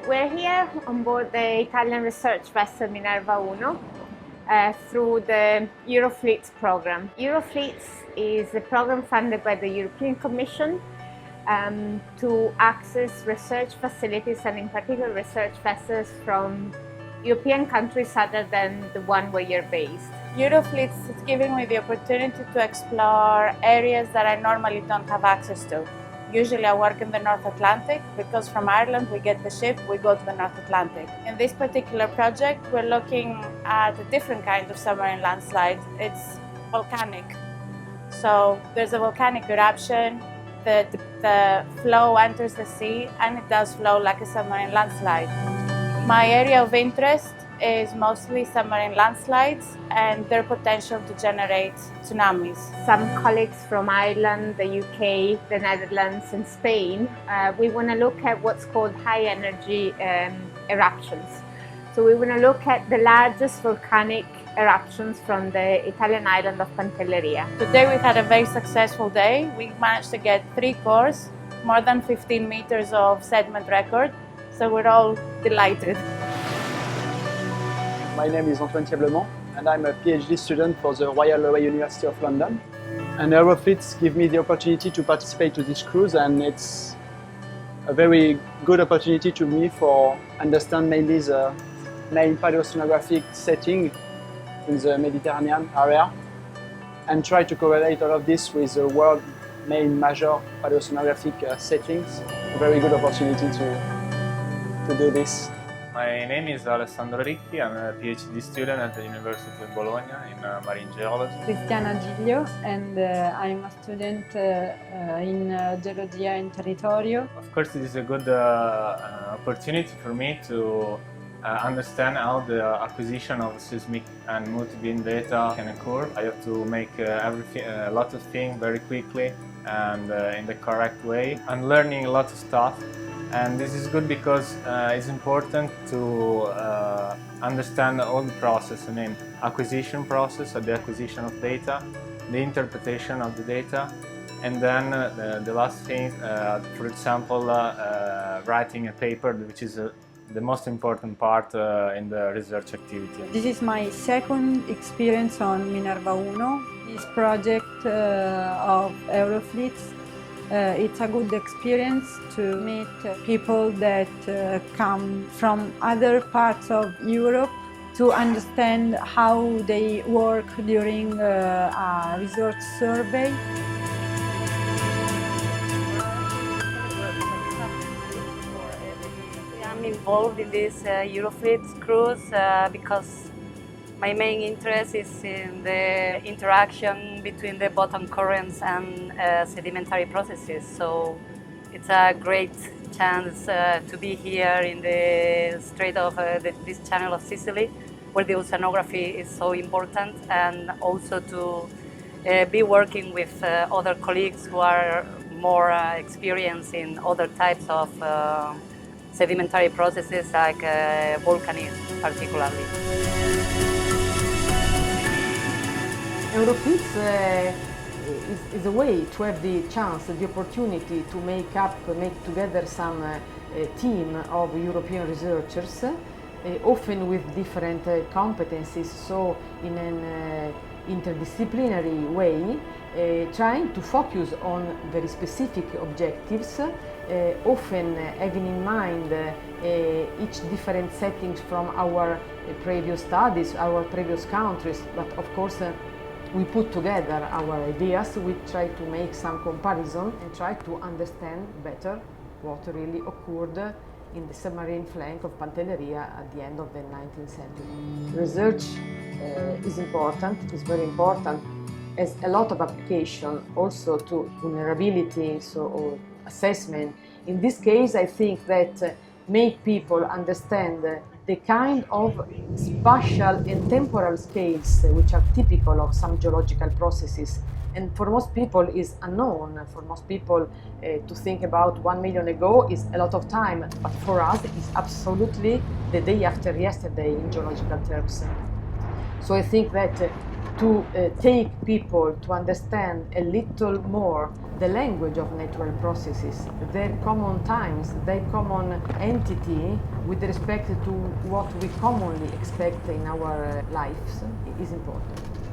We're here on board the Italian research vessel Minerva 1 through the EUROFLEETS program. EUROFLEETS is a program funded by the European Commission to access research facilities, and in particular research vessels from European countries other than the one where you're based. EUROFLEETS is giving me the opportunity to explore areas that I normally don't have access to. Usually I work in the North Atlantic because from Ireland we get the ship, we go to the North Atlantic. In this particular project we're looking at a different kind of submarine landslide. It's volcanic. So there's a volcanic eruption, the flow enters the sea and it does flow like a submarine landslide. My area of interest is mostly submarine landslides and their potential to generate tsunamis. Some colleagues from Ireland, the UK, the Netherlands and Spain, we want to look at what's called high energy eruptions. So we want to look at the largest volcanic eruptions from the Italian island of Pantelleria. Today we had a very successful day. We managed to get 3 cores, more than 15 meters of sediment record, so we're all delighted. My name is Antoine Thiablement and I'm a PhD student for the Royal University of London. And EUROFLEETS give me the opportunity to participate to this cruise, and it's a very good opportunity to me for understand mainly the main paleoceanographic setting in the Mediterranean area and try to correlate all of this with the world main major paleoceanographic settings. A very good opportunity to do this. My name is Alessandro Ricchi. I'm a PhD student at the University of Bologna in marine geology. Cristiana Giglio, and I'm a student in Geologia in Territorio. Of course, it is a good opportunity for me to understand how the acquisition of seismic and multi-beam data can occur. I have to make a lot of things very quickly and in the correct way. I'm learning a lot of stuff. And this is good because it's important to understand all the process, I mean, acquisition process, the acquisition of data, the interpretation of the data, and then the last thing, for example, writing a paper, which is the most important part in the research activity. This is my second experience on Minerva 1, this project of EUROFLEETS. It's a good experience to meet people that come from other parts of Europe to understand how they work during a research survey. I'm involved in this EUROFLEETS cruise because my main interest is in the interaction between the bottom currents and sedimentary processes. So it's a great chance to be here in the strait of this channel of Sicily, where the oceanography is so important, and also to be working with other colleagues who are more experienced in other types of sedimentary processes like volcanism particularly. EUROFLEETS is a way to have the chance, the opportunity to make together some team of European researchers, often with different competencies, so in an interdisciplinary way, trying to focus on very specific objectives, often having in mind each different settings from our previous studies, our previous countries, but of course we put together our ideas, we try to make some comparison and try to understand better what really occurred in the submarine flank of Pantelleria at the end of the 19th century. Research is important, is very important, has a lot of application also to vulnerability, or assessment. In this case, I think that make people understand the kind of spatial and temporal scales which are typical of some geological processes, and for most people is unknown. For most people to think about 1 million ago is a lot of time, but for us it is absolutely the day after yesterday in geological terms. So I think that to take people to understand a little more the language of natural processes, their common times, their common entity with respect to what we commonly expect in our lives is important.